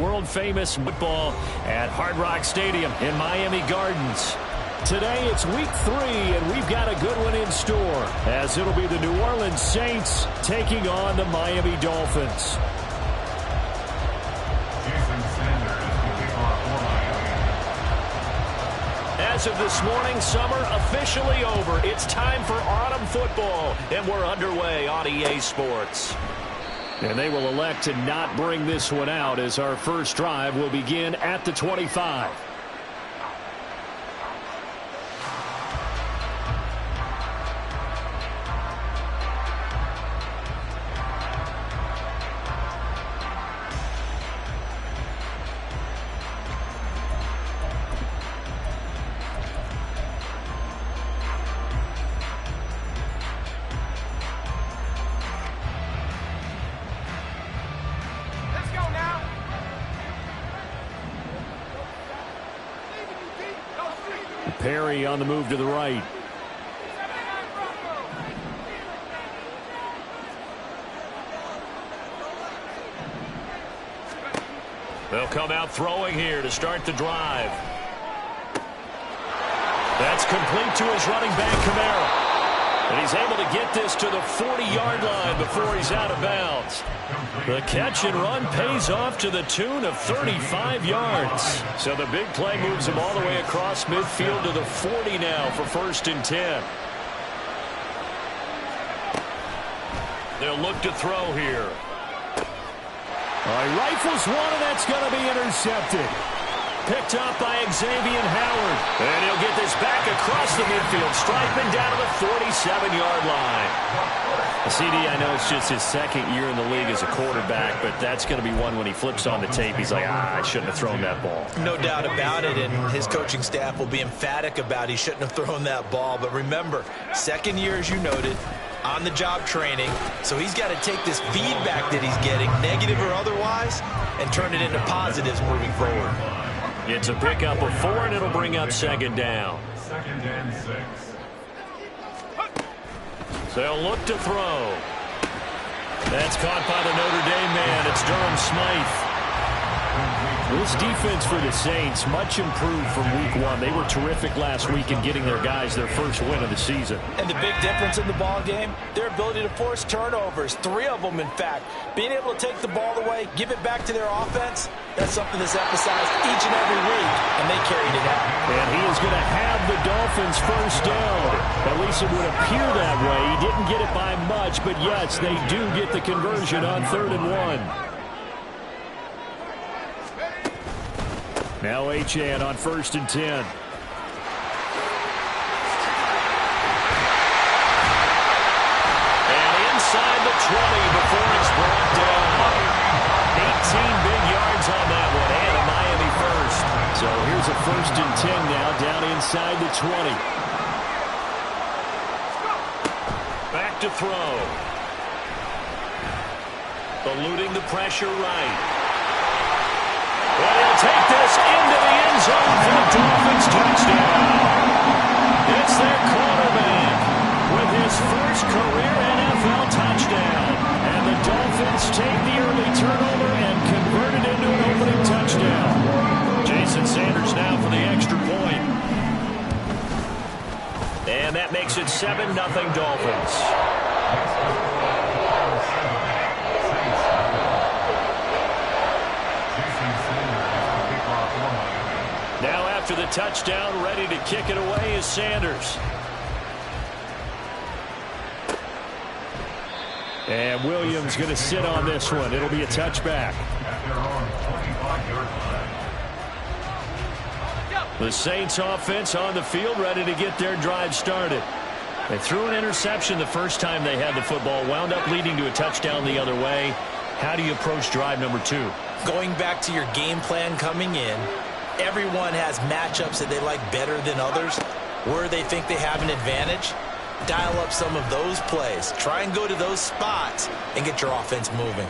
world-famous football at Hard Rock Stadium in Miami Gardens. Today it's week 3, and we've got a good one in store, as it'll be the New Orleans Saints taking on the Miami Dolphins. As of this morning, summer officially over. It's time for autumn football, and we're underway on EA Sports. And they will elect to not bring this one out, as our first drive will begin at the 25. Perry on the move to the right. They'll come out throwing here to start the drive. That's complete to his running back, Kamara. And he's able to get this to the 40-yard line before he's out of bounds. The catch and run pays off to the tune of 35 yards. So the big play moves him all the way across midfield to the 40 now for 1st and 10. They'll look to throw here. All right, rifles one, and that's going to be intercepted. Picked up by Xavier Howard. And he'll get this back across the midfield, striping down to the 47-yard line. CD, I know it's just his second year in the league as a quarterback, but that's going to be one when he flips on the tape. He's like, I shouldn't have thrown that ball. No doubt about it, and his coaching staff will be emphatic about he shouldn't have thrown that ball. But remember, second year, as you noted, on-the-job training, so he's got to take this feedback that he's getting, negative or otherwise, and turn it into positives moving forward. It's a pickup of 4, and it'll bring up 2nd down. 2nd and 6. They'll look to throw. That's caught by the Notre Dame man. It's Durham Smythe. This defense for the Saints, much improved from week 1. They were terrific last week in getting their guys their first win of the season. And the big difference in the ball game, their ability to force turnovers, 3 of them in fact. Being able to take the ball away, give it back to their offense, that's something that's emphasized each and every week, and they carried it out. And he is going to have the Dolphins first down. At least it would appear that way. He didn't get it by much, but yes, they do get the conversion on 3rd and 1. Now Achane on 1st and 10. And inside the 20 before it's brought down. 18 big yards on that one, and a Miami first. So here's a 1st and 10 now, down inside the 20. Back to throw. Eluding the pressure right. Well, he'll take this into the end zone for the Dolphins touchdown. It's their quarterback with his first career NFL touchdown. And the Dolphins take the early turnover and convert it into an opening touchdown. Jason Sanders now for the extra point. And that makes it 7-0 Dolphins. Now after the touchdown, ready to kick it away is Sanders. And Williams going to sit on this one. It'll be a touchback. The Saints offense on the field, ready to get their drive started. They threw an interception the first time they had the football, wound up leading to a touchdown the other way. How do you approach drive number 2? Going back to your game plan coming in, everyone has matchups that they like better than others. Where they think they have an advantage, dial up some of those plays. Try and go to those spots and get your offense moving.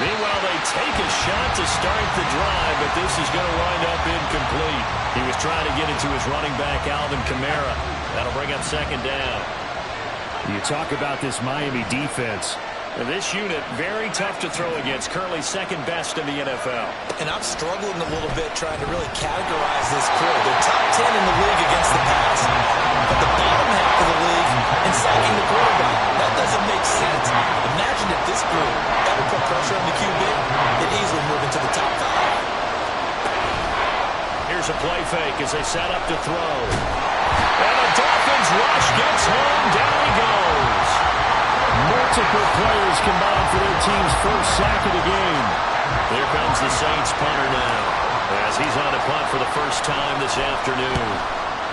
Meanwhile, they take a shot to start the drive, but this is going to wind up incomplete. He was trying to get it to his running back, Alvin Kamara. That'll bring up 2nd down. You talk about this Miami defense. And this unit, very tough to throw against, currently second best in the NFL. And I'm struggling a little bit trying to really categorize this crew. They're top 10 in the league against the pass, but the bottom half of the league in sacking the quarterback. That doesn't make sense. Imagine if this group ever put pressure on the QB, they'd easily move into the top 5. Here's a play fake as they set up to throw. And the Dolphins rush gets home. Down he goes. Multiple players combined for their team's first sack of the game. Here comes the Saints punter now, as he's on a punt for the first time this afternoon.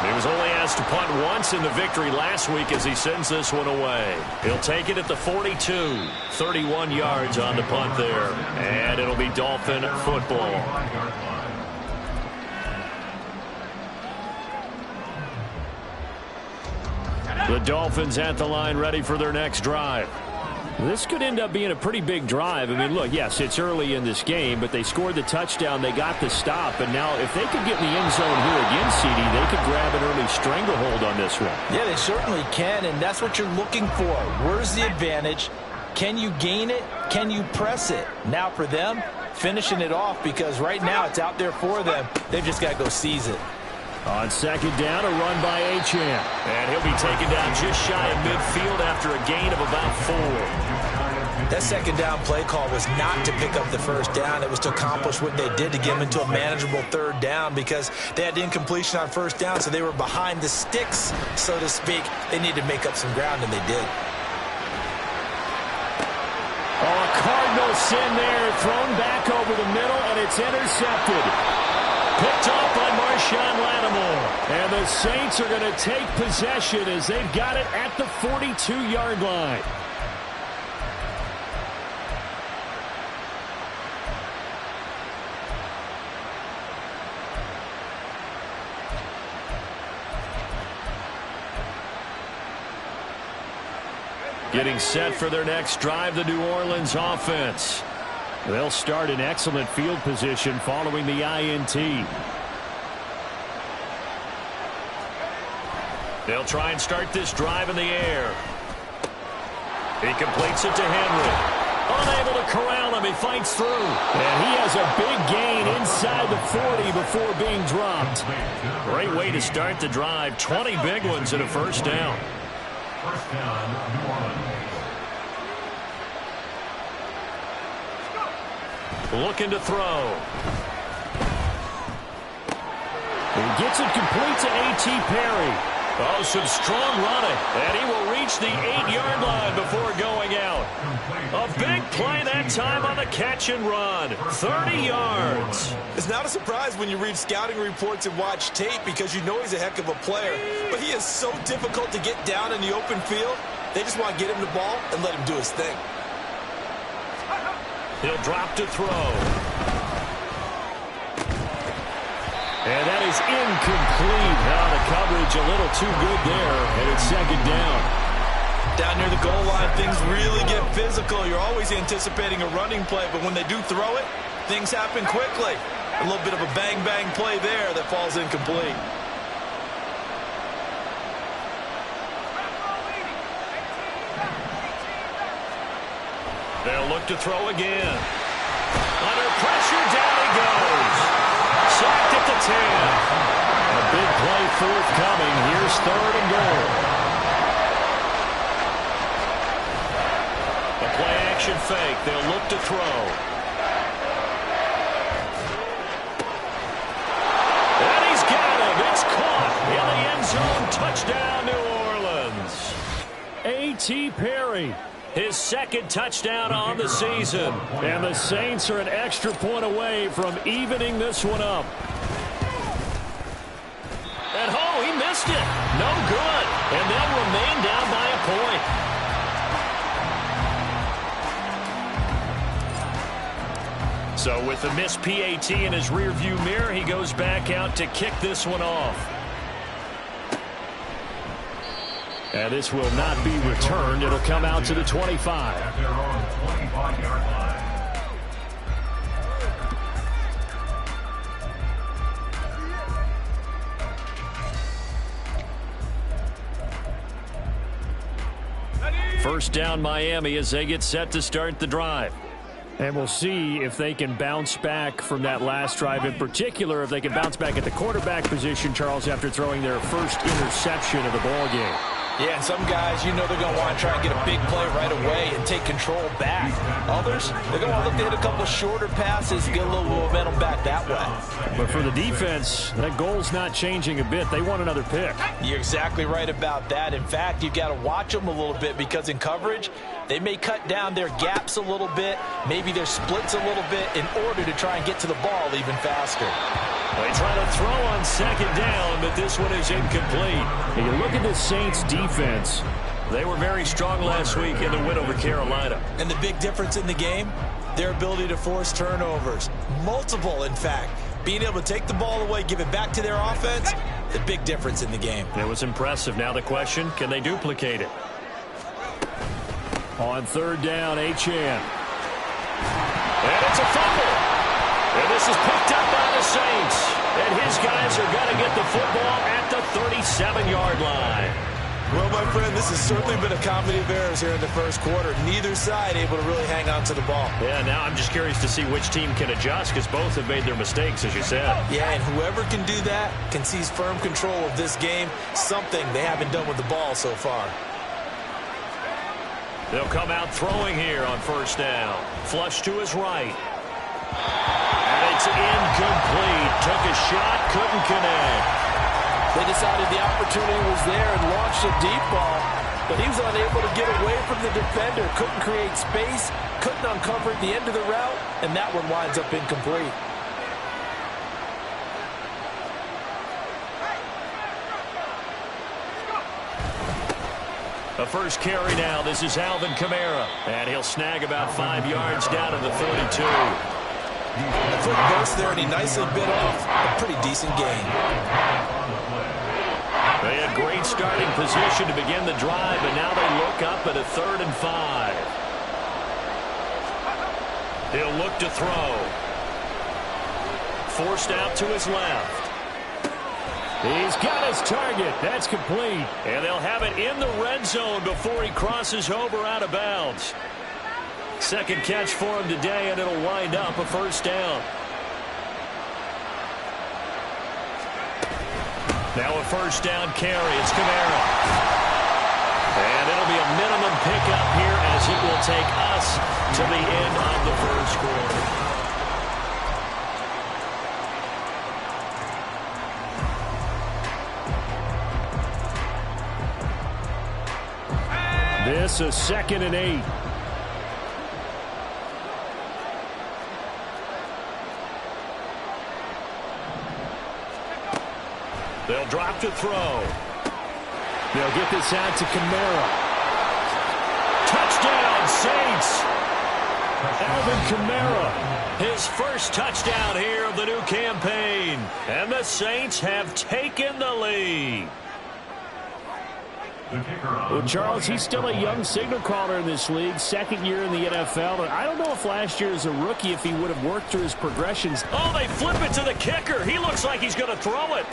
He was only asked to punt once in the victory last week as he sends this one away. He'll take it at the 42. 31 yards on the punt there. And it'll be Dolphin football. The Dolphins at the line, ready for their next drive. This could end up being a pretty big drive. I mean, look, yes, it's early in this game, but they scored the touchdown. They got the stop. And now if they could get in the end zone here again, CD, they could grab an early stranglehold on this one. Yeah, they certainly can, and that's what you're looking for. Where's the advantage? Can you gain it? Can you press it? Now for them, finishing it off, because right now it's out there for them. They've just got to go seize it. On second down, a run by Achane. And he'll be taken down just shy of midfield after a gain of about 4. That second down play call was not to pick up the first down. It was to accomplish what they did to get them into a manageable third down, because they had incompletion on first down, so they were behind the sticks, so to speak. They needed to make up some ground, and they did. Oh, a Cardinal sin there, thrown back over the middle, and it's intercepted. Picked off by Marshawn Lattimore. And the Saints are going to take possession as they've got it at the 42-yard line. Getting set for their next drive, the New Orleans offense. They'll start in excellent field position following the INT. They'll try and start this drive in the air. He completes it to Henry. Unable to corral him. He fights through. And he has a big gain inside the 40 before being dropped. Great way to start the drive. 20 big ones and a first down. First down, New Orleans. Looking to throw. He gets it complete to A.T. Perry. Oh, some strong running. And he will reach the 8-yard line before going out. A big play that time on the catch and run. 30 yards. It's not a surprise when you read scouting reports and watch tape, because you know he's a heck of a player. But he is so difficult to get down in the open field. They just want to get him the ball and let him do his thing. He'll drop to throw. And that is incomplete. Now the coverage a little too good there, and it's second down. Down near the goal line, things really get physical. You're always anticipating a running play, but when they do throw it, things happen quickly. A little bit of a bang-bang play there that falls incomplete. They'll look to throw again. Under pressure, down he goes. Sacked at the 10. A big play forthcoming. Here's third and goal. A play-action fake. They'll look to throw. And he's got him. It's caught in the end zone. Touchdown, New Orleans. A.T. Perry. His second touchdown on the season. And the Saints are an extra point away from evening this one up. And oh, he missed it. No good. And they'll remain down by a point. So with the missed PAT in his rearview mirror, he goes back out to kick this one off. And this will not be returned. It'll come out to the 25. At their own 25-yard line. Ready? First down Miami as they get set to start the drive. And we'll see if they can bounce back from that last drive, in particular if they can bounce back at the quarterback position, Charles, after throwing their first interception of the ball game. Yeah, and some guys, you know they're going to want to try and get a big play right away and take control back. Others, they're going to want to look to hit a couple shorter passes and get a little momentum back that way. But for the defense, that goal's not changing a bit. They want another pick. You're exactly right about that. In fact, you've got to watch them a little bit because in coverage, they may cut down their gaps a little bit, maybe their splits a little bit in order to try and get to the ball even faster. They try to throw on second down, but this one is incomplete. And you look at the Saints defense. They were very strong last week in the win over Carolina. And the big difference in the game, their ability to force turnovers. Multiple, in fact. Being able to take the ball away, give it back to their offense, the big difference in the game. It was impressive. Now the question, can they duplicate it? On third down, Achane. And it's a fumble. And this is picked up by the Saints. And his guys are going to get the football at the 37-yard line. Well, my friend, this has certainly been a comedy of errors here in the first quarter. Neither side able to really hang on to the ball. Yeah, now I'm just curious to see which team can adjust because both have made their mistakes, as you said. Yeah, and whoever can do that can seize firm control of this game, something they haven't done with the ball so far. They'll come out throwing here on first down. Flush to his right. And it's incomplete. Took a shot, couldn't connect. They decided the opportunity was there and launched a deep ball, but he was unable to get away from the defender. Couldn't create space, couldn't uncover the end of the route, and that one winds up incomplete. The first carry now. This is Alvin Kamara. And he'll snag about 5 yards down to the 32. A quick burst there, and he nicely bit off a pretty decent gain. They had great starting position to begin the drive, but now they look up at a 3rd and 5. He'll look to throw. Forced out to his left. He's got his target. That's complete. And they'll have it in the red zone before he crosses over out of bounds. Second catch for him today, and it'll wind up a first down. Now a first down carry. It's Kamara. And it'll be a minimum pickup here as it will take us to the end of the first quarter. This is 2nd and 8. They'll drop to throw. They'll get this out to Kamara. Touchdown, Saints. Alvin Kamara, his first touchdown here of the new campaign. And the Saints have taken the lead. Well, Charles, he's still a young signal caller in this league, 2nd year in the NFL. But I don't know if last year as a rookie, if he would have worked through his progressions. Oh, they flip it to the kicker. He looks like he's going to throw it.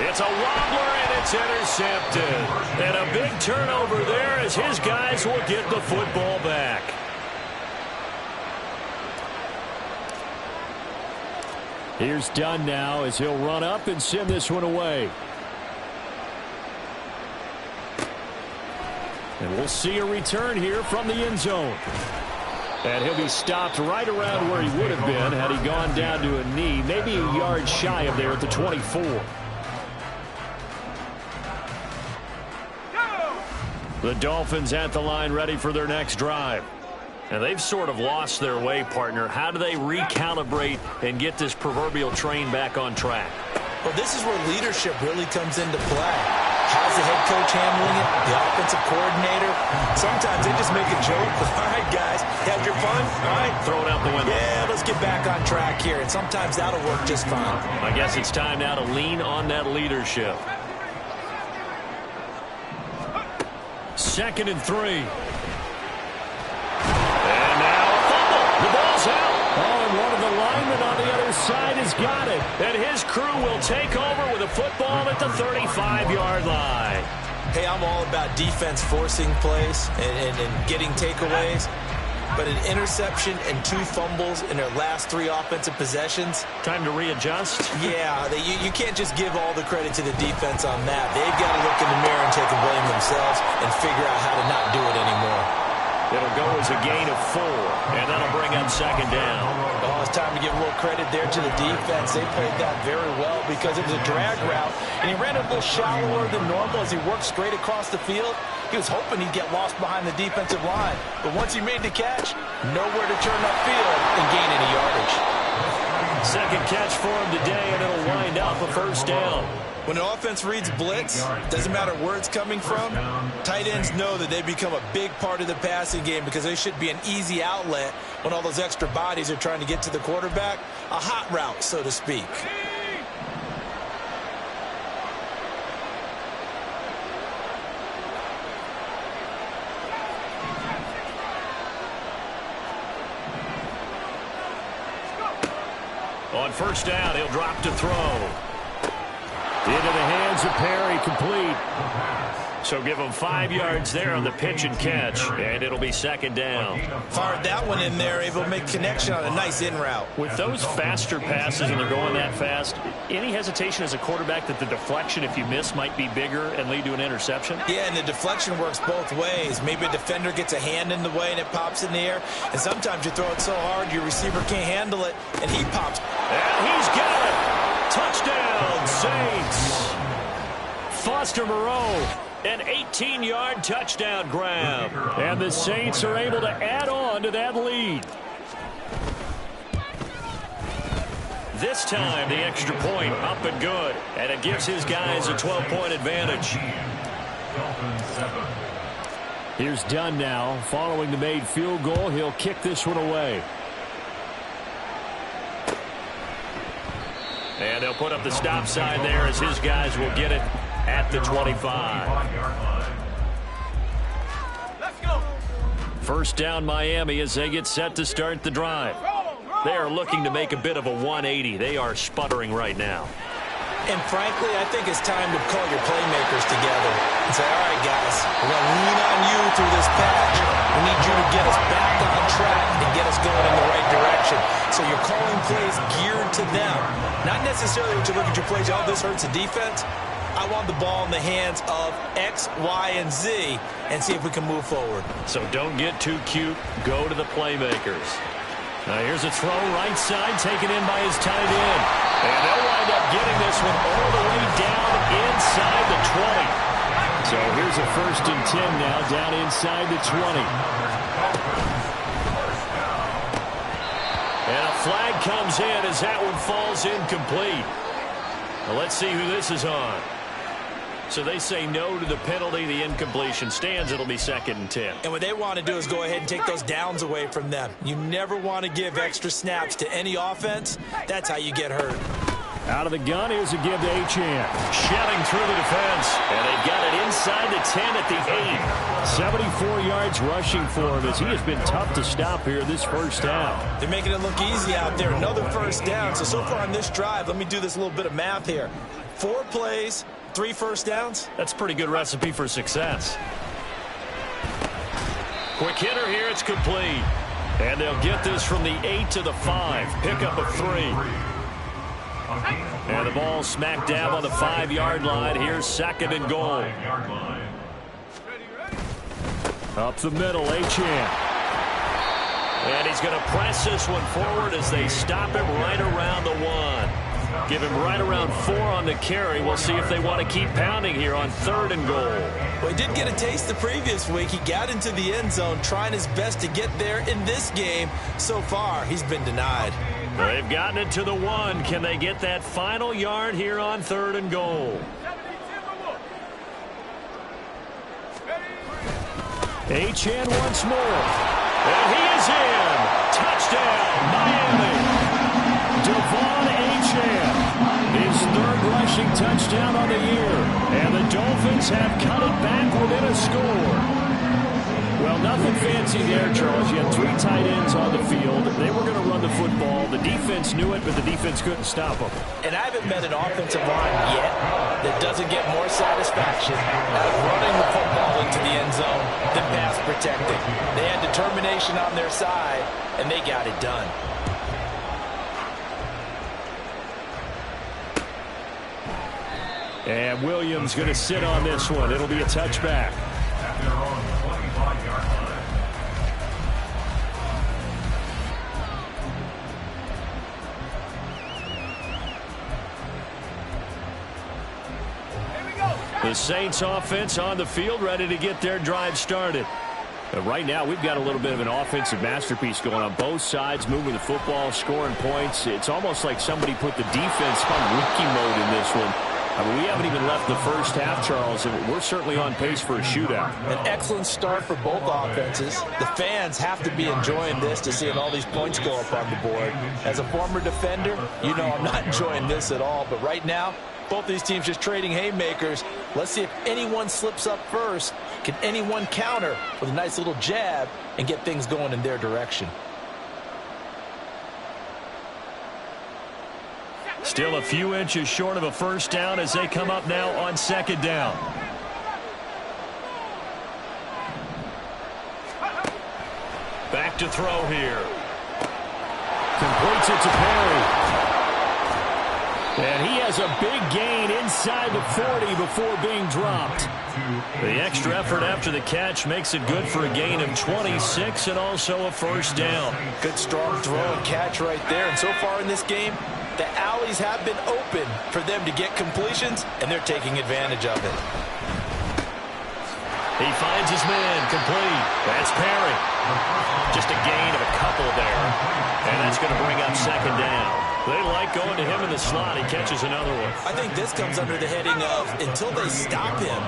It's a wobbler, and it's intercepted. And a big turnover there as his guys will get the football back. Here's Dunn now as he'll run up and send this one away. And we'll see a return here from the end zone. And he'll be stopped right around where he would have been had he gone down to a knee, maybe a yard shy of there at the 24. The Dolphins at the line ready for their next drive. And they've sort of lost their way, partner. How do they recalibrate and get this proverbial train back on track? Well, this is where leadership really comes into play. How's the head coach handling it? The offensive coordinator? Sometimes they just make a joke. All right, guys, had your fun? All right. Throw it out the window. Yeah, let's get back on track here. And sometimes that'll work just fine. I guess it's time now to lean on that leadership. 2nd and 3. And now a fumble. The ball's out. Oh, and one of the linemen on the other side has got it. And his crew will take over with a football at the 35-yard line. Hey, I'm all about defense forcing plays and getting takeaways. But an interception and 2 fumbles in their last 3 offensive possessions. Time to readjust? Yeah, you can't just give all the credit to the defense on that. They've got to look in the mirror and take the blame themselves and figure out how to not do it anymore. It'll go as a gain of 4, and that'll bring up 2nd down. Oh, it's time to give a little credit there to the defense. They played that very well because it was a drag route, and he ran it a little shallower than normal as he worked straight across the field. He was hoping he'd get lost behind the defensive line, but once he made the catch, nowhere to turn upfield and gain any yardage. 2nd catch for him today, and it'll wind up a 1st down. When an offense reads blitz, doesn't matter where it's coming from, tight ends know that they become a big part of the passing game because they should be an easy outlet when all those extra bodies are trying to get to the quarterback. A hot route, so to speak. On 1st down, he'll drop to throw. Into the hands of Perry, complete. So give him 5 yards there on the pitch and catch, and it'll be 2nd down. Fired that one in there, able to make connection on a nice in route. With those faster passes and they're going that fast, any hesitation as a quarterback that the deflection, if you miss, might be bigger and lead to an interception? Yeah, and the deflection works both ways. Maybe a defender gets a hand in the way and it pops in the air, and sometimes you throw it so hard your receiver can't handle it, and he pops. And he's got it! Touchdown, Saints! Foster Moreau, an 18-yard touchdown grab. And the Saints are able to add on to that lead. This time, the extra point up and good. And it gives his guys a 12-point advantage. Here's Dunn now. Following the made field goal, he'll kick this one away. And they'll put up the stop sign there as his guys will get it at the 25. Let's go. 1st down Miami as they get set to start the drive. They are looking to make a bit of a 180. They are sputtering right now. And frankly, I think it's time to call your playmakers together and say, all right, guys, we're going to lean on you through this patch. We need you to get us back on track and get us going in the right direction. So you're calling plays geared to them. Not necessarily when you look at your plays, oh, this hurts the defense. I want the ball in the hands of X, Y, and Z and see if we can move forward. So don't get too cute. Go to the playmakers. Now here's a throw right side taken in by his tight end. And they'll wind up getting this one all the way down inside the 20. So here's a 1st and 10 now down inside the 20. And a flag comes in as that one falls incomplete. Well, let's see who this is on. So they say no to the penalty. The incompletion stands. It'll be 2nd and 10. And what they want to do is go ahead and take those downs away from them. You never want to give extra snaps to any offense. That's how you get hurt. Out of the gun, here's a give to Achane. Shelling through the defense. And they've got it inside the 10 at the 8. 74 yards rushing for him as he has been tough to stop here this 1st down. They're making it look easy out there. Another 1st down. So far on this drive, let me do this little bit of math here. 4 plays, 3 1st downs. That's a pretty good recipe for success. Quick hitter here. It's complete. And they'll get this from the 8 to the 5. Pickup of 3. And the ball smack dab on the 5-yard line. Here's 2nd and goal. Up the middle, Achane. And he's going to press this one forward as they stop him right around the 1. Give him right around 4 on the carry. We'll see if they want to keep pounding here on 3rd and goal. Well, he did get a taste the previous week. He got into the end zone, trying his best to get there in this game. So far, he's been denied. They've gotten it to the 1. Can they get that final yard here on 3rd and goal? Achane once more. And he is in. Touchdown, Miami. Devon Achane. His 3rd rushing touchdown on the year. And the Dolphins have cut it back within a score. Well, nothing fancy there, Charles. You had 3 tight ends on the field. They were going to run the football. The defense knew it, but the defense couldn't stop them. And I haven't met an offensive line yet that doesn't get more satisfaction out of running the football into the end zone than pass protecting. They had determination on their side, and they got it done. And Williams going to sit on this one. It'll be a touchback. The Saints offense on the field, ready to get their drive started. But right now, we've got a little bit of an offensive masterpiece going on both sides, moving the football, scoring points. It's almost like somebody put the defense on rookie mode in this one. I mean, we haven't even left the first half, Charles, and we're certainly on pace for a shootout. An excellent start for both offenses. The fans have to be enjoying this to seeing all these points go up on the board. As a former defender, you know I'm not enjoying this at all, but right now, both these teams just trading haymakers. Let's see if anyone slips up first. Can anyone counter with a nice little jab and get things going in their direction? Still a few inches short of a first down as they come up now on second down. Back to throw here. Completes it to Perry. And he has a big gain inside the 40 before being dropped. The extra effort after the catch makes it good for a gain of 26 and also a first down. Good strong throw and catch right there. And so far in this game, the alleys have been open for them to get completions, and they're taking advantage of it. He finds his man complete. That's Perry. Just a gain of a couple there. And that's going to bring up second down. They like going to him in the slot. He catches another one. I think this comes under the heading of until they stop him,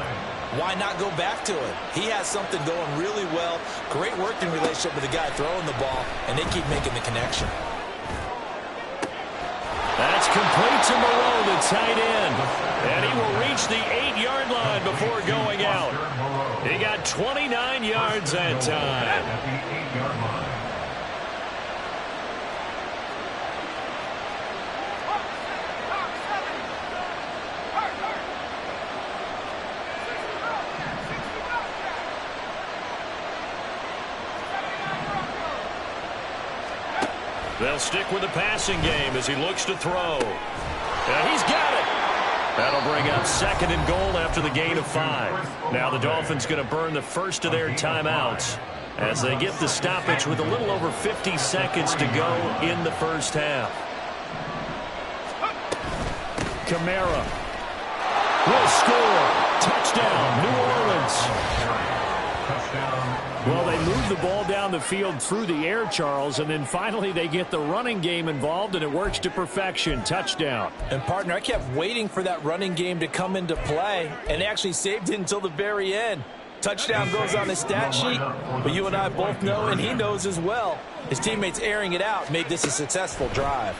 why not go back to it? He has something going really well. Great working relationship with the guy throwing the ball, and they keep making the connection. That's complete to Moreau, the tight end. And he will reach the 8-yard line before going out. He got 29 yards that time. They'll stick with the passing game as he looks to throw. And he's got it. That'll bring up second and goal after the gain of 5. Now the Dolphins going to burn the first of their timeouts as they get the stoppage with a little over 50 seconds to go in the first half. Kamara will score. Touchdown, New Orleans. Well, they move the ball down the field through the air, Charles, and then finally they get the running game involved, and it works to perfection. Touchdown. And, partner, I kept waiting for that running game to come into play, and actually saved it until the very end. Touchdown goes on his stat sheet, but you and I both know, and he knows as well, his teammates airing it out made this a successful drive.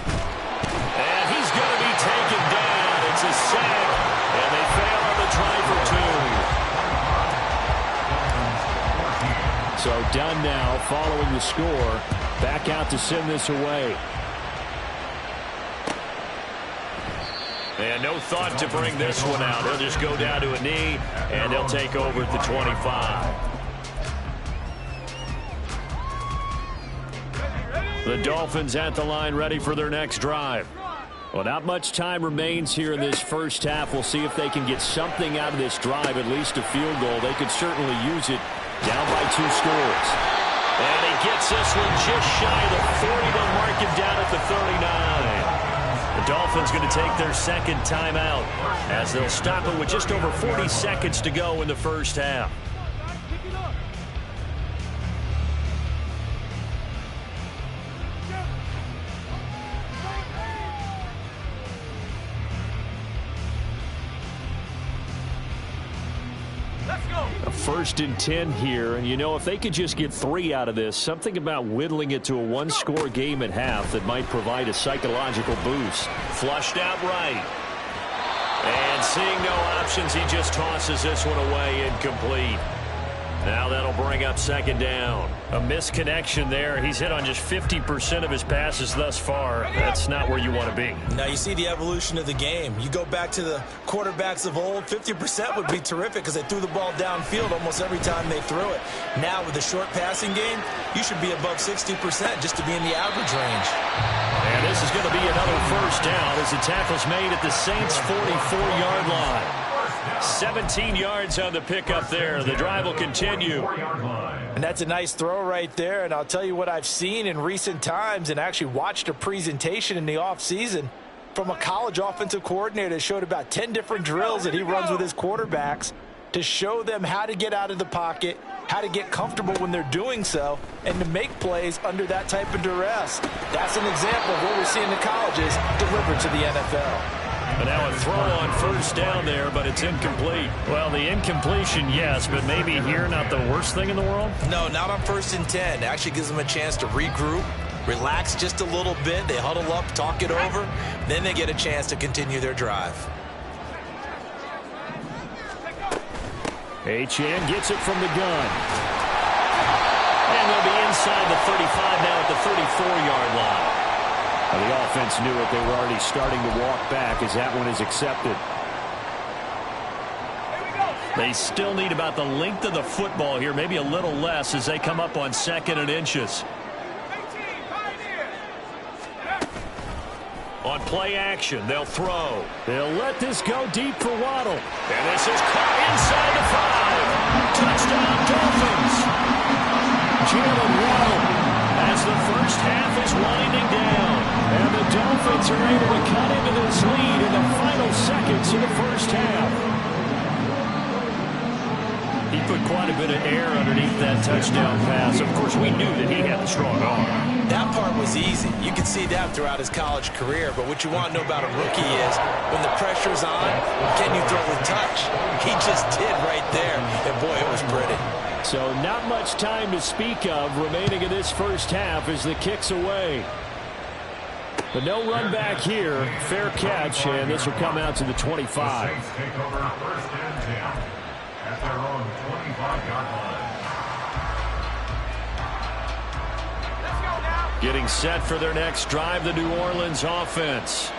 And he's going to be taken down. It's a sack, and they fail on the try for 2. So done now following the score. Back out to send this away. And no thought to bring this one out. He'll just go down to a knee, and they'll take over at the 25. The Dolphins at the line ready for their next drive. Well, not much time remains here in this first half. We'll see if they can get something out of this drive, at least a field goal. They could certainly use it. Down by 2 scores. And he gets this one just shy of the 40. They'll mark him down at the 39. The Dolphins going to take their second timeout as they'll stop it with just over 40 seconds to go in the first half. A 1st and 10 here, and you know, if they could just get 3 out of this, something about whittling it to a 1-score game at half that might provide a psychological boost. Flushed out right. And seeing no options, he just tosses this one away incomplete. Now that'll bring up second down. A misconnection there. He's hit on just 50% of his passes thus far. That's not where you want to be. Now you see the evolution of the game. You go back to the quarterbacks of old, 50% would be terrific because they threw the ball downfield almost every time they threw it. Now with the short passing game, you should be above 60% just to be in the average range. And this is going to be another first down as the tackle's made at the Saints' 44-yard line. 17 yards on the pickup there. The drive will continue. And that's a nice throw right there. And I'll tell you what I've seen in recent times and actually watched a presentation in the offseason from a college offensive coordinator that showed about 10 different drills that he runs with his quarterbacks to show them how to get out of the pocket, how to get comfortable when they're doing so, and to make plays under that type of duress. That's an example of what we're seeing in colleges delivered to the NFL. And now a throw on first down there, but it's incomplete. Well, the incompletion, yes, but maybe here not the worst thing in the world? No, not on 1st and 10. It actually gives them a chance to regroup, relax just a little bit. They huddle up, talk it over. Then they get a chance to continue their drive. Achane gets it from the gun. And they'll be inside the 35 now at the 34-yard line. The offense knew it. They were already starting to walk back as that one is accepted. They still need about the length of the football here, maybe a little less as they come up on 2nd and inches. On play action, they'll throw. They'll let this go deep for Waddle. And this is caught inside the 5. Touchdown, Dolphins. Jalen Waddle as the first half is winding down. And the Dolphins are able to cut into this lead in the final seconds of the first half. He put quite a bit of air underneath that touchdown pass. Of course, we knew that he had the strong arm. That part was easy. You can see that throughout his college career. But what you want to know about a rookie is when the pressure's on, can you throw a touch? He just did right there. And, boy, it was pretty. So not much time to speak of remaining in this first half as the kick's away. But no run back here. Fair catch, and this will come out to the 25. Take over 1st and 10 at their own 25-yard line. Getting set for their next drive, the New Orleans offense.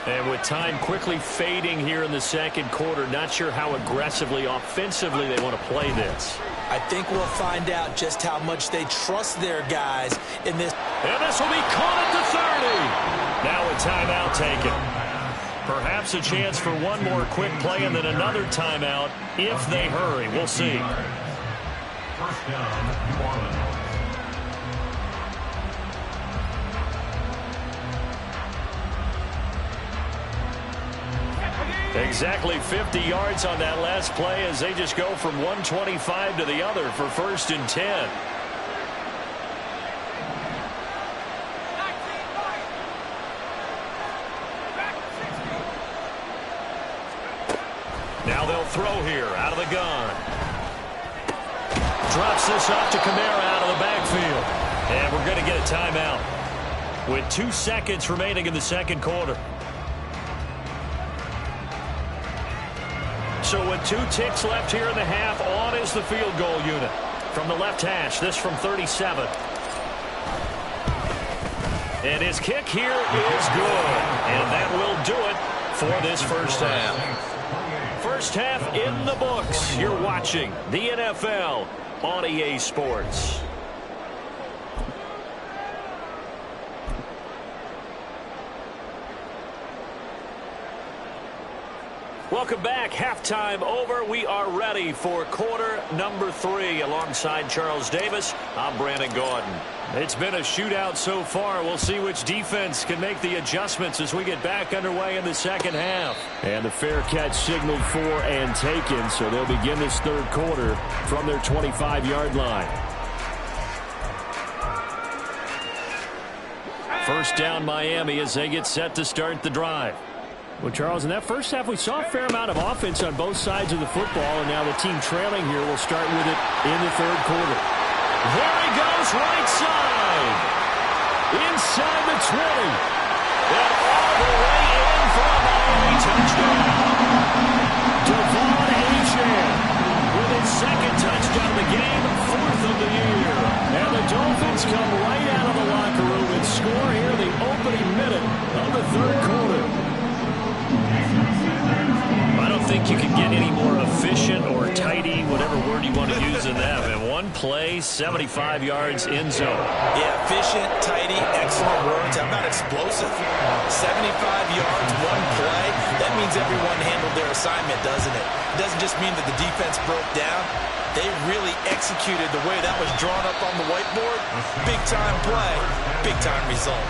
And with time quickly fading here in the second quarter, not sure how aggressively, offensively they want to play this. I think we'll find out just how much they trust their guys in this. And this will be caught at the 30. Now a timeout taken. Perhaps a chance for one more quick play and then another timeout if they hurry. We'll see. First down, New Orleans. Exactly 50 yards on that last play as they just go from 125 to the other for 1st and 10. Now they'll throw here out of the gun. Drops this off to Kamara out of the backfield. And we're going to get a timeout with 2 seconds remaining in the second quarter. So with 2 ticks left here in the half, on is the field goal unit. From the left hash, this from 37. And his kick here is good. And that will do it for this first half. First half in the books. You're watching the NFL on EA Sports. Welcome back. Halftime over. We are ready for quarter number 3. Alongside Charles Davis, I'm Brandon Gordon. It's been a shootout so far. We'll see which defense can make the adjustments as we get back underway in the second half. And the fair catch signaled for and taken, so they'll begin this third quarter from their 25-yard line. First down Miami as they get set to start the drive. Well, Charles, in that first half, we saw a fair amount of offense on both sides of the football, and now the team trailing here will start with it in the third quarter. There he goes, right side. Inside the 20. And all the way in for a Miami touchdown. 4th of the year. And the Dolphins come right out of the locker room and score here in the opening minute of the 3rd quarter. I don't think you can get any more efficient or tidy, whatever word you want to use in that. And one play, 75 yards in zone. Yeah, efficient, tidy, excellent words. How about explosive? 75 yards, one play. That means everyone handled their assignment, doesn't it? It doesn't just mean that the defense broke down. They really executed the way that was drawn up on the whiteboard. Big-time play, big-time result.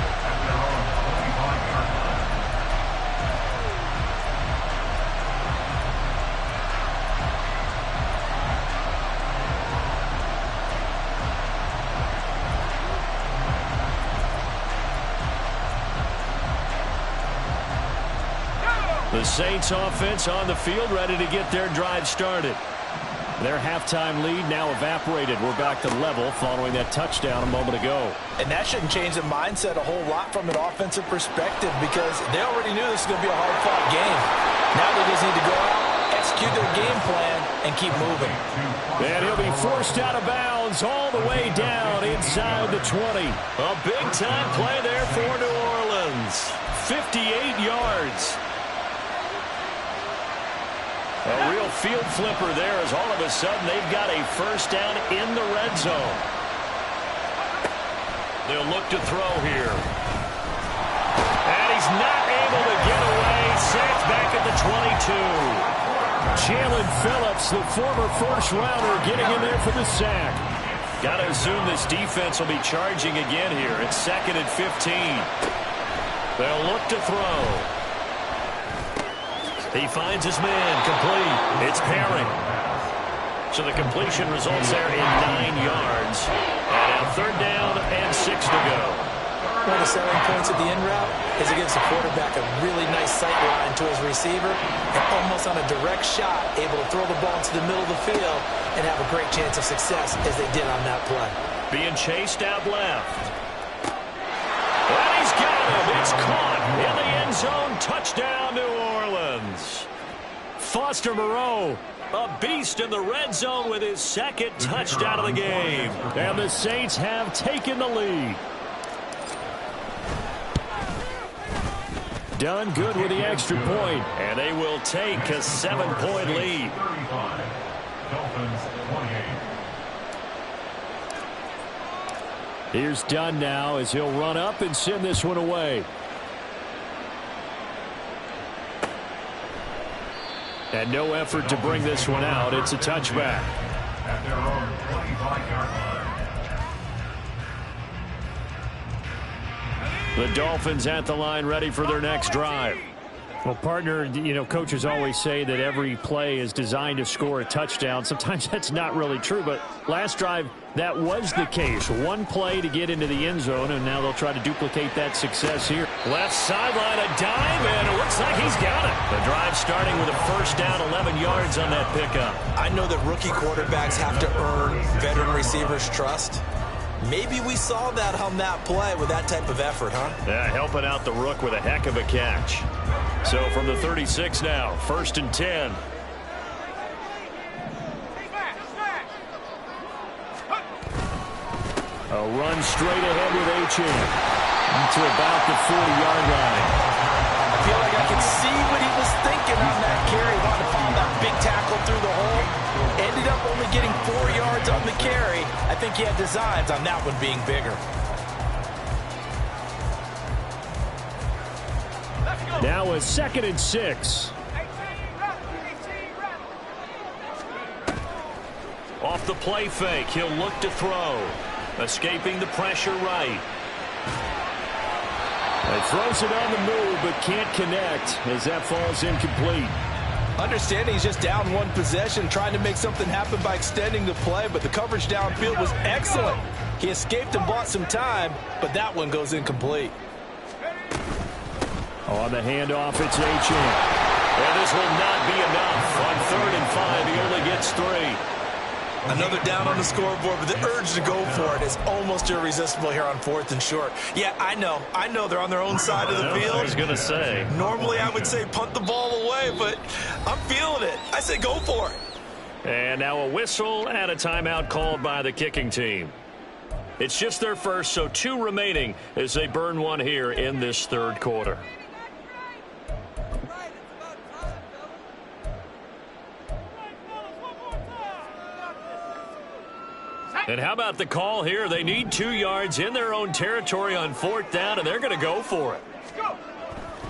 The Saints offense on the field, ready to get their drive started. Their halftime lead now evaporated. We're back to level following that touchdown a moment ago. And that shouldn't change the mindset a whole lot from an offensive perspective because they already knew this was going to be a hard-fought game. Now they just need to go out, execute their game plan, and keep moving. And he'll be forced out of bounds all the way down inside the 20. A big-time play there for New Orleans. 58 yards. A real field flipper there as all of a sudden they've got a first down in the red zone. They'll look to throw here. And he's not able to get away. Sacked back at the 22. Jalen Phillips, the former first-rounder, getting in there for the sack. Got to assume this defense will be charging again here. It's 2nd and 15. They'll look to throw. He finds his man, complete. It's Perry. So the completion results there in 9 yards. And now 3rd down and 6 to go. One of the selling points of the in route is it gives the quarterback a really nice sight line to his receiver and almost on a direct shot able to throw the ball into the middle of the field and have a great chance of success as they did on that play. Being chased out left. And he's got him. It's caught in the end zone. Touchdown, New Orleans. Foster Moreau, a beast in the red zone with his 2nd touchdown of the game. And the Saints have taken the lead. Done good with the extra point. And they will take a 7-point lead. Dolphins 28. Here's Dunn now as he'll run up and send this one away. And no effort to bring this one out. It's a touchback. At their own 25-yard line. The Dolphins at the line ready for their next drive. Well, partner, you know, coaches always say that every play is designed to score a touchdown. Sometimes that's not really true, but last drive, that was the case. One play to get into the end zone, and now they'll try to duplicate that success here. Left sideline, a dive, and it looks like he's got it. The drive starting with a first down, 11 yards on that pickup. I know that rookie quarterbacks have to earn veteran receivers' trust. Maybe we saw that on that play with that type of effort, huh? Yeah, helping out the rook with a heck of a catch. So from the 36 now, 1st and 10. A run straight ahead with Achane to about the 40-yard line. I feel like I can see what he was thinking on that carry. Wanted to follow that big tackle through the hole. Ended up only getting 4 yards on the carry. I think he had designs on that one being bigger. Now a 2nd and 6. Off the play fake, he'll look to throw. Escaping the pressure right. He throws it on the move, but can't connect as that falls incomplete. Understanding he's just down one possession, trying to make something happen by extending the play, but the coverage downfield was excellent. He escaped and bought some time, but that one goes incomplete. On the handoff, it's Achane. And this will not be enough. On 3rd and 5, he only gets 3. Another down on the scoreboard, but the urge to go for it is almost irresistible here on 4th and short. Yeah, I know they're on their own side of the field. I was going to say. Normally I would say punt the ball away, but I'm feeling it. I say go for it. And now a whistle and a timeout called by the kicking team. It's just their first, so 2 remaining as they burn one here in this third quarter. And how about the call here? They need 2 yards in their own territory on 4th down, and they're going to go for it.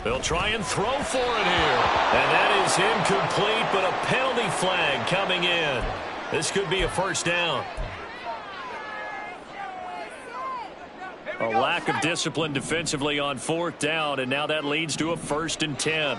They'll try and throw for it here. And that is incomplete, but a penalty flag coming in. This could be a first down. A lack of discipline defensively on 4th down, and now that leads to a 1st and 10.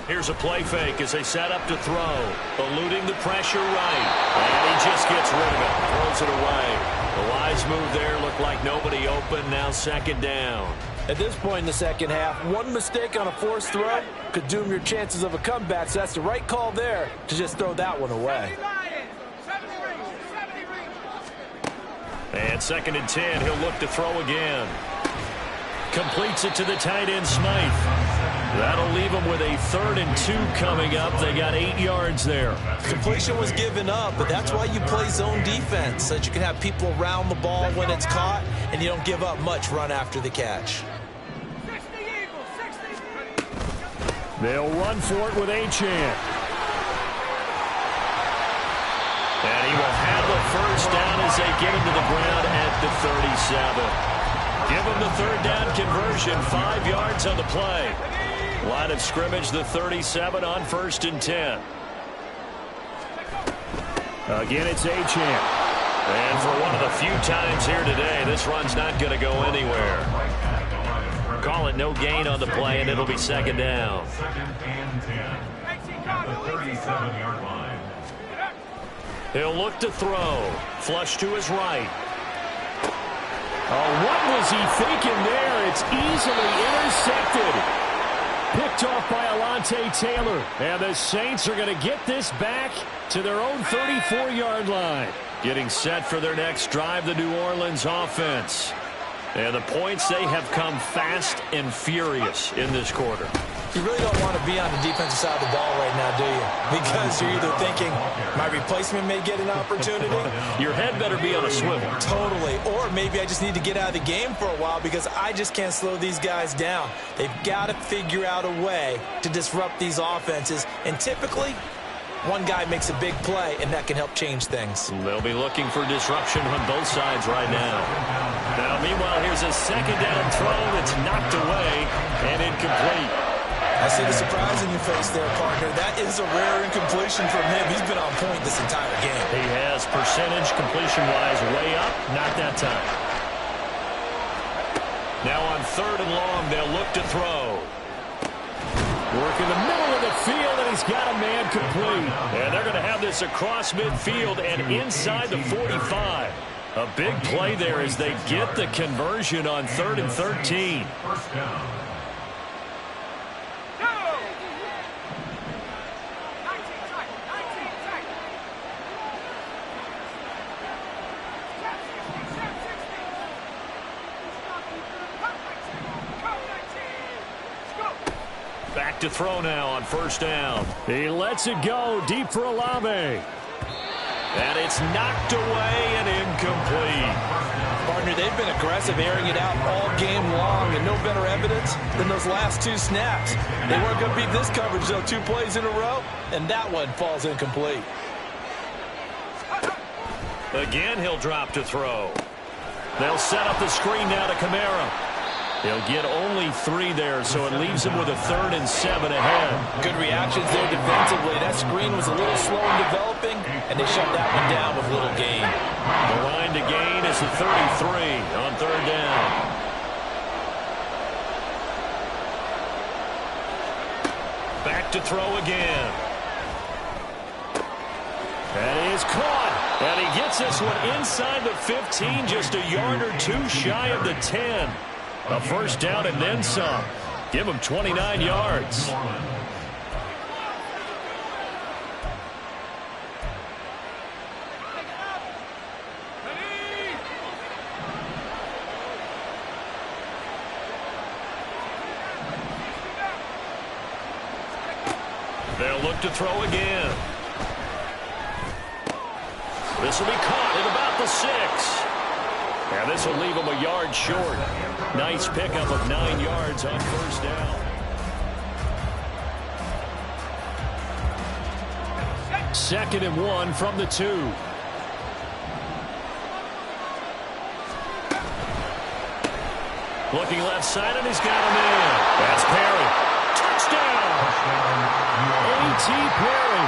Here's a play fake as they set up to throw. Eluding the pressure right. And he just gets rid of it. Throws it away. The wise move there. Looked like nobody open. Now 2nd down. At this point in the second half, one mistake on a forced throw could doom your chances of a comeback. So that's the right call there to just throw that one away. And 2nd and 10. He'll look to throw again. Completes it to the tight end, Smythe. That'll leave them with a 3rd and 2 coming up. They got 8 yards there. Completion was given up, but that's why you play zone defense, so that you can have people around the ball when it's caught, and you don't give up much run after the catch. They'll run for it with Achane. And he will have the first down as they get him to the ground at the 37. Give him the 3rd down conversion, 5 yards on the play. Line of scrimmage, the 37 on 1st and 10. Again, it's Achane. And for one of the few times here today, this run's not going to go anywhere. Call it no gain on the play, and it'll be 2nd down. 2nd and 10 at the 37-yard line. He'll look to throw. Flush to his right. Oh, what was he thinking there? It's easily intercepted. Picked off by Alontae Taylor. And the Saints are going to get this back to their own 34-yard line. Getting set for their next drive, the New Orleans offense. And the points, they have come fast and furious in this quarter. You really don't want to be on the defensive side of the ball right now, do you? Because you're either thinking, my replacement may get an opportunity. Your head better be on a swivel. Totally. Or maybe I just need to get out of the game for a while because I just can't slow these guys down. They've got to figure out a way to disrupt these offenses. And typically, one guy makes a big play, and that can help change things. They'll be looking for disruption on both sides right now. Now, meanwhile, here's a 2nd down throw that's knocked away and incomplete. I see the surprise in your face there, partner. That is a rare incompletion from him. He's been on point this entire game. He has percentage completion-wise way up. Not that time. Now on 3rd and long, they'll look to throw. Work in the middle of the field, and he's got a man complete. And they're going to have this across midfield and inside the 45. A big play there as they get the conversion on 3rd and 13. First down. Back to throw now on 1st down. He lets it go deep for Olave. And it's knocked away and incomplete. Partner, they've been aggressive, airing it out all game long, and no better evidence than those last 2 snaps. They weren't going to beat this coverage, though, 2 plays in a row, and that one falls incomplete. Again, he'll drop to throw. They'll set up the screen now to Kamara. He'll get only 3 there, so it leaves him with a 3rd and 7 ahead. Good reactions there defensively. That screen was a little slow in developing, and they shut that one down with little gain. The line to gain is the 33 on 3rd down. Back to throw again. That is caught. And he gets this one inside the 15, just a yard or 2 shy of the 10. A first down and then some. Give him 29 yards. They'll look look to throw again. This will be caught at about the 6. And this will leave him a yard short. Nice pickup of 9 yards on first down. Second and 1 from the 2. Looking left side, and he's got him in. That's Perry. Touchdown! A.T. Perry,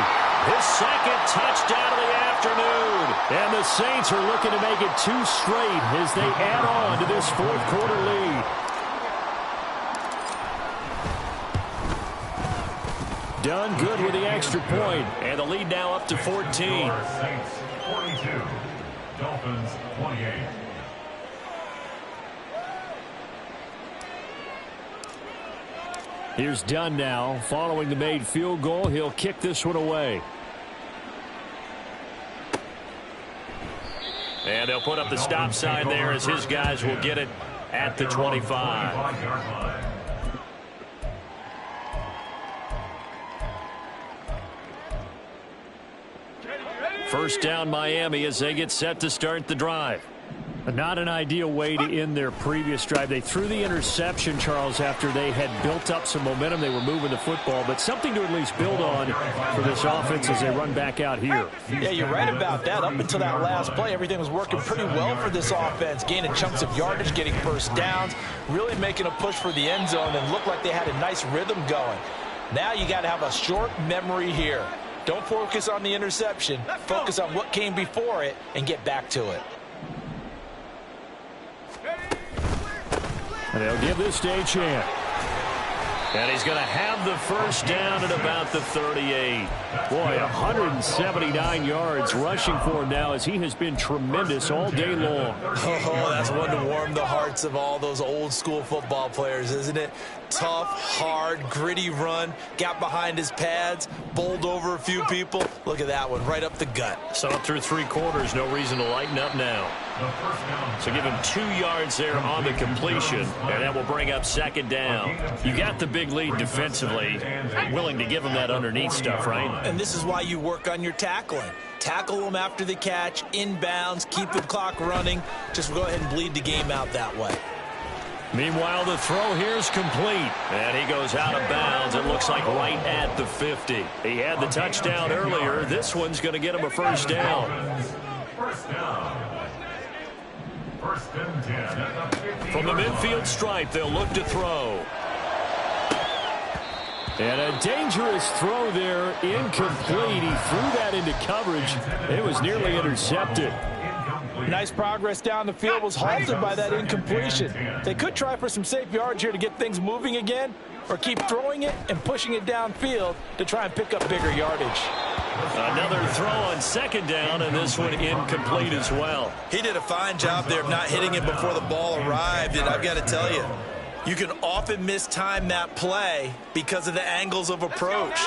his second touchdown of the afternoon. And the Saints are looking to make it 2 straight as they add on to this fourth quarter lead. Done good with the extra point, and the lead now up to 14. Saints 42, Dolphins 28. Here's Dunn now. Following the made field goal, he'll kick this one away. And they'll put up the stop sign there as his guys will get it at the 25. First down Miami as they get set to start the drive. Not an ideal way to end their previous drive. They threw the interception, Charles, after they had built up some momentum. They were moving the football, but something to at least build on for this offense as they run back out here. Yeah, you're right about that. Up until that last play, everything was working pretty well for this offense, gaining chunks of yardage, getting first downs, really making a push for the end zone, and looked like they had a nice rhythm going. Now you got to have a short memory here. Don't focus on the interception. Focus on what came before it and get back to it. And they'll give this stay a chance. And he's going to have the first down at about the 38. Boy, 179 yards rushing for him now as he has been tremendous all day long. Oh, that's one to warm the hearts of all those old school football players, isn't it? Tough, hard, gritty run. Got behind his pads, bowled over a few people. Look at that one, right up the gut. So up through 3 quarters, no reason to lighten up now. So give him 2 yards there on the completion, and that will bring up second down. You got the big lead defensively, willing to give him that underneath stuff, right? And this is why you work on your tackling. Tackle them after the catch, inbounds, keep the clock running. Just go ahead and bleed the game out that way. Meanwhile, the throw here is complete. And he goes out of bounds. It looks like right at the 50. He had the touchdown earlier. This one's going to get him a first down. First down. First and 10 at the 50. From the midfield stripe, they'll look to throw. And a dangerous throw there, incomplete. He threw that into coverage. It was nearly intercepted. Nice progress down the field, was halted by that incompletion. They could try for some safe yards here to get things moving again, or keep throwing it and pushing it downfield to try and pick up bigger yardage. Another throw on second down, and this one incomplete as well. He did a fine job there of not hitting it before the ball arrived, and I've got to tell you, you can often mistime that play because of the angles of approach.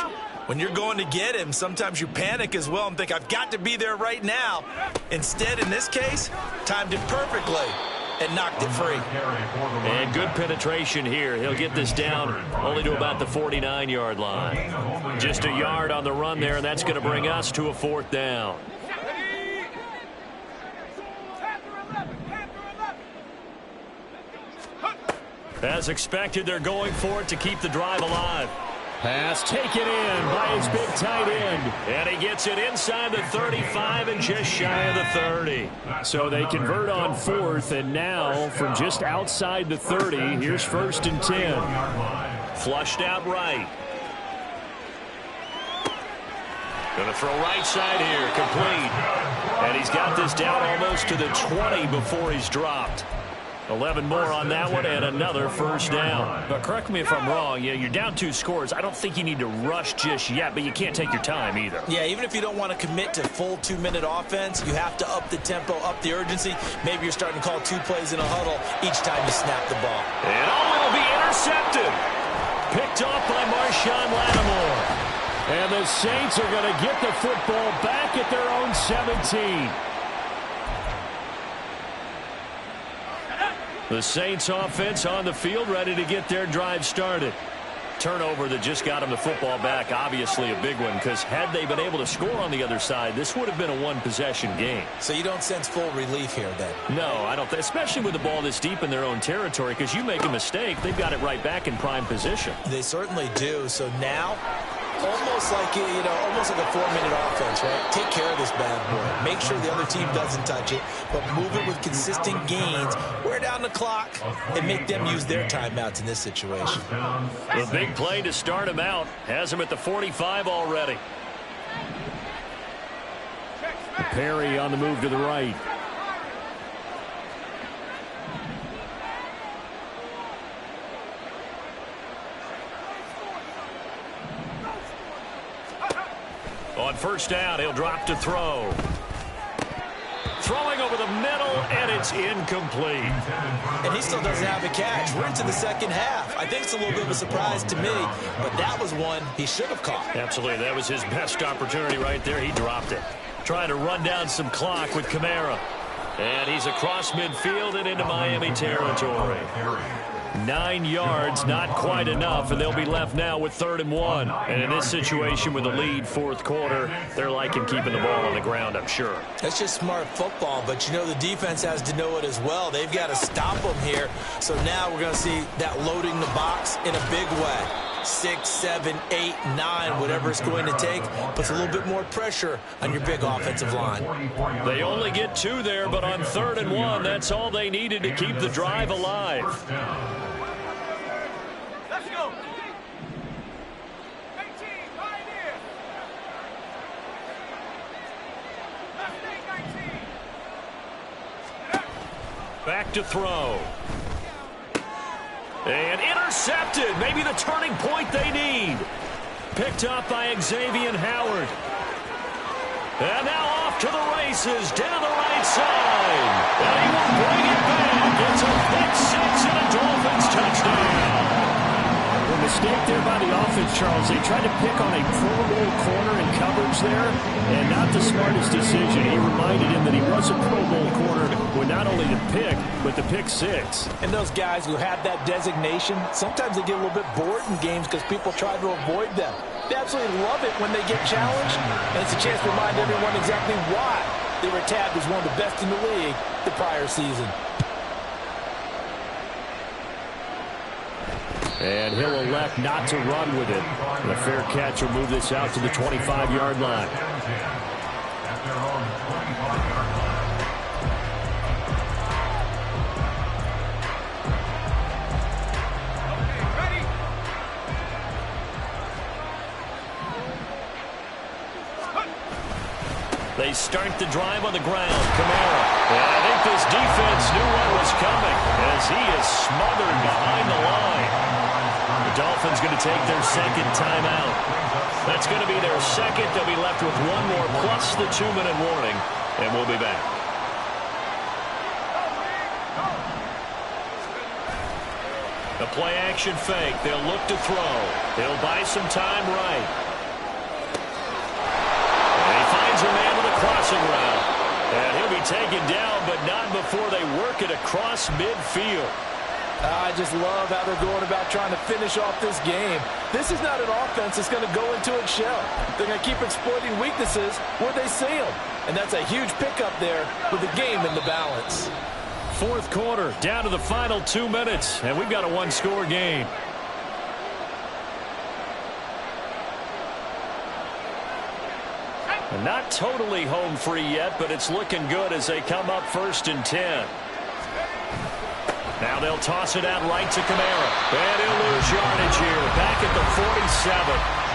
When you're going to get him, sometimes you panic as well and think, I've got to be there right now. Instead, in this case, timed it perfectly and knocked it free. And good penetration here. He'll get this down only to about the 49-yard line. Just a yard on the run there, and that's going to bring us to a fourth down. As expected, they're going for it to keep the drive alive. Pass taken in by his big tight end. And he gets it inside the 35 and just shy of the 30. So they convert on fourth, and now from just outside the 30, here's first and 10. Flushed out right. Going to throw right side here, complete. And he's got this down almost to the 20 before he's dropped. 11 more on that one, and another first down. But correct me if I'm wrong, you're down 2 scores. I don't think you need to rush just yet, but you can't take your time either. Yeah, even if you don't want to commit to full 2-minute offense, you have to up the tempo, up the urgency. Maybe you're starting to call 2 plays in a huddle each time you snap the ball. And it'll be intercepted. Picked off by Marshawn Lattimore. And the Saints are going to get the football back at their own 17. The Saints offense on the field, ready to get their drive started. turnover that just got them the football back, obviously a big one, because had they been able to score on the other side, this would have been a one-possession game. So you don't sense full relief here then? No, I don't. Especially with the ball this deep in their own territory, because you make a mistake, they've got it right back in prime position. They certainly do. So now, almost like almost like a 4-minute offense, right? Take care of this bad boy. Make sure the other team doesn't touch it, but move it with consistent gains. Wear down the clock and make them use their timeouts in this situation. The big play to start him out has him at the 45 already. Perry on the move to the right. On first down, he'll drop to throw. Throwing over the middle, and it's incomplete. And he still doesn't have a catch. We're into the second half. I think it's a little bit of a surprise to me, but that was one he should have caught. Absolutely. That was his best opportunity right there. He dropped it. Trying to run down some clock with Kamara. And he's across midfield and into Miami territory. 9 yards, not quite enough, and they'll be left now with 3rd and 1. And in this situation with the lead, fourth quarter, they're liking keeping the ball on the ground, I'm sure. That's just smart football, but the defense has to know it as well. They've got to stop them here. So now we're going to see that loading the box in a big way. 6, 7, 8, 9, whatever it's going to take, puts a little bit more pressure on your big offensive line. They only get 2 there, but on 3rd and 1, that's all they needed to keep the drive alive. Let's go. Back to throw. And intercepted. Maybe the turning point they need. Picked up by Xavier Howard. And now off to the races down the right side. And he will bring it back. It's a pick 6 and a Dolphins touchdown. The mistake there by the offense, Charles. They tried to pick on a Pro Bowl corner in coverage there, and not the smartest decision. He reminded him that he was a Pro Bowl corner with not only the pick, but the pick 6. And those guys who have that designation, sometimes they get a little bit bored in games because people try to avoid them. They absolutely love it when they get challenged, and it's a chance to remind everyone exactly why they were tabbed as one of the best in the league the prior season. And he'll elect not to run with it. And a fair catch will move this out to the 25-yard line. They start the drive on the ground. Kamara. And I think this defense knew what was coming as he is smothered behind the line. The Dolphins going to take their second timeout. That's going to be their second. They'll be left with one more plus the 2-minute warning, and we'll be back. The play action fake. They'll look to throw. He'll buy some time right. And he finds a man with a crossing route. And he'll be taken down, but not before they work it across midfield. I just love how they're going about trying to finish off this game. This is not an offense that's going to go into its shell. They're going to keep exploiting weaknesses where they see them. And that's a huge pickup there with the game in the balance. Fourth quarter, down to the final 2 minutes, and we've got a one-score game. And not totally home free yet, but it's looking good as they come up 1st and 10. Now they'll toss it out right to Kamara. And he'll lose yardage here. Back at the 47.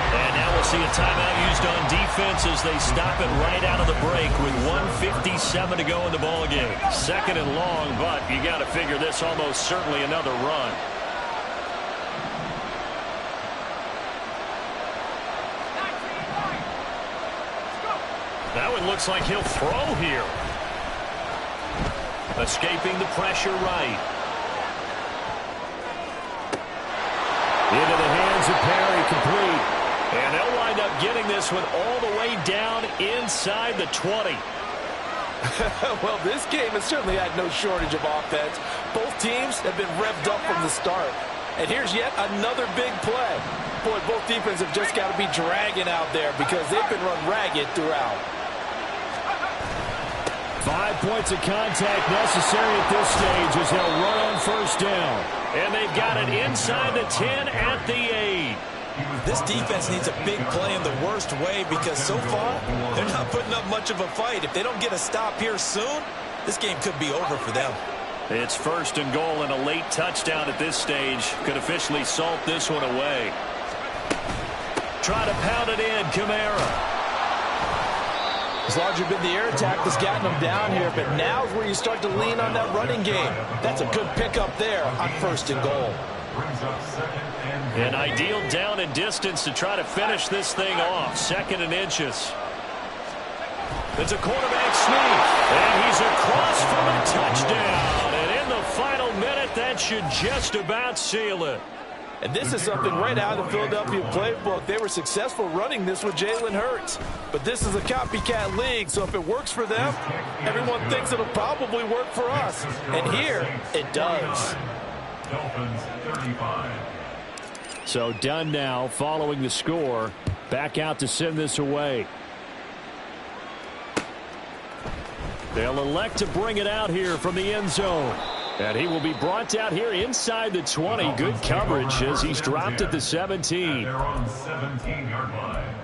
And now we'll see a timeout used on defense as they stop it right out of the break with 1:57 to go in the ballgame. 2nd and long, but you got to figure this almost certainly another run. That one looks like he'll throw here. Escaping the pressure right. Into the hands of Perry, complete. And they'll wind up getting this one all the way down inside the 20. Well, this game has certainly had no shortage of offense. Both teams have been revved up from the start. And here's yet another big play. Boy, both defenses have just got to be dragging out there because they've been run ragged throughout. 5 points of contact necessary at this stage as they'll run on first down. And they've got it inside the 10 at the 8. This defense needs a big play in the worst way because so far they're not putting up much of a fight. If they don't get a stop here soon, this game could be over for them. It's first and goal, and a late touchdown at this stage could officially salt this one away. Try to pound it in, Kamara. It's largely been the air attack that's gotten them down here, but now's where you start to lean on that running game. That's a good pickup there on first and goal. An ideal down and distance to try to finish this thing off. 2nd and inches. It's a quarterback sneak, and he's across for a touchdown. And in the final minute, that should just about seal it. And this is something right out of the Philadelphia playbook. They were successful running this with Jalen Hurts. But this is a copycat league, so if it works for them, everyone thinks it'll probably work for us. And here, it does. Dolphins 35. So done now following the score. Back out to send this away. They'll elect to bring it out here from the end zone. And he will be brought down here inside the 20. Good coverage as he's dropped at the 17. They're on 17-yard line.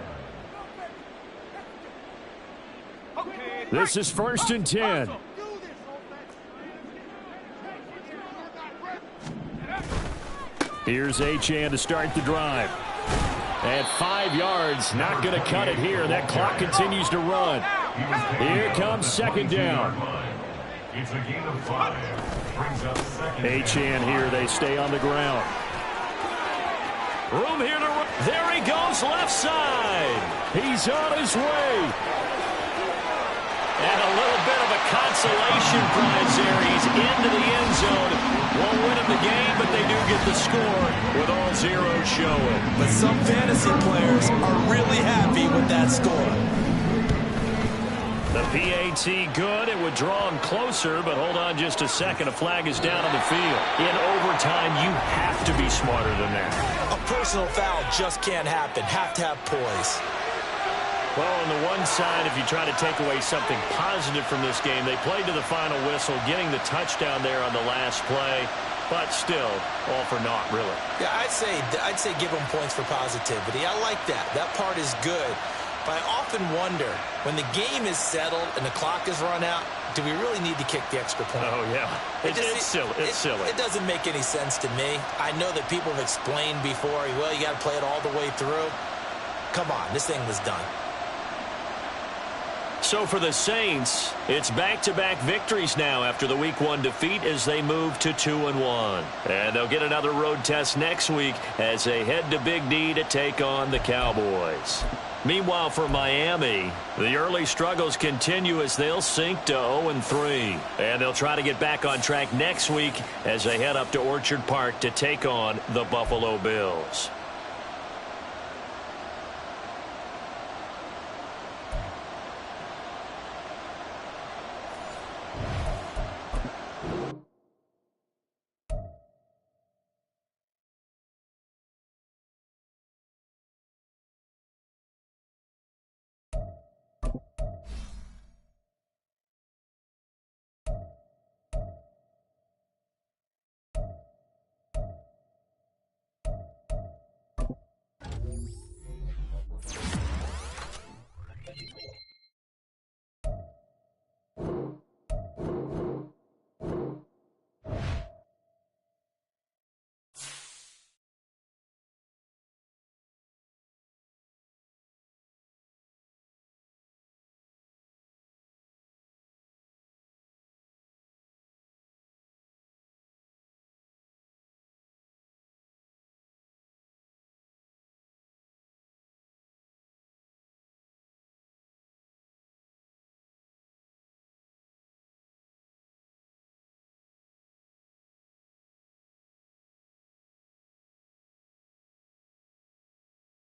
This is 1st and 10. Here's Achane to start the drive. At 5 yards, not going to cut it here. That clock continues to run. Here comes 2nd down. It's a gain of 5. Brings up 2nd. Achane here, they stay on the ground. Room here to run. There he goes, left side. He's on his way. And a little bit of a consolation prize there. He's into the end zone. Won't win him the game, but they do get the score with all zeros showing. But some fantasy players are really happy with that score. The PAT good. It would draw him closer, but hold on just a second. A flag is down on the field. In overtime, you have to be smarter than that. A personal foul just can't happen. Have to have poise. Well, on the one side, if you try to take away something positive from this game, they played to the final whistle, getting the touchdown there on the last play, but still, all for naught, really. Yeah, I'd say give them points for positivity. I like that. That part is good. But I often wonder, when the game is settled and the clock is run out, do we really need to kick the extra point? Oh, yeah. It's silly. It's silly. It doesn't make any sense to me. I know that people have explained before, well, you got to play it all the way through. Come on, this thing was done. So for the Saints, it's back-to-back victories now after the Week 1 defeat as they move to 2-1. And they'll get another road test next week as they head to Big D to take on the Cowboys. Meanwhile, for Miami, the early struggles continue as they'll sink to 0-3. And they'll try to get back on track next week as they head up to Orchard Park to take on the Buffalo Bills.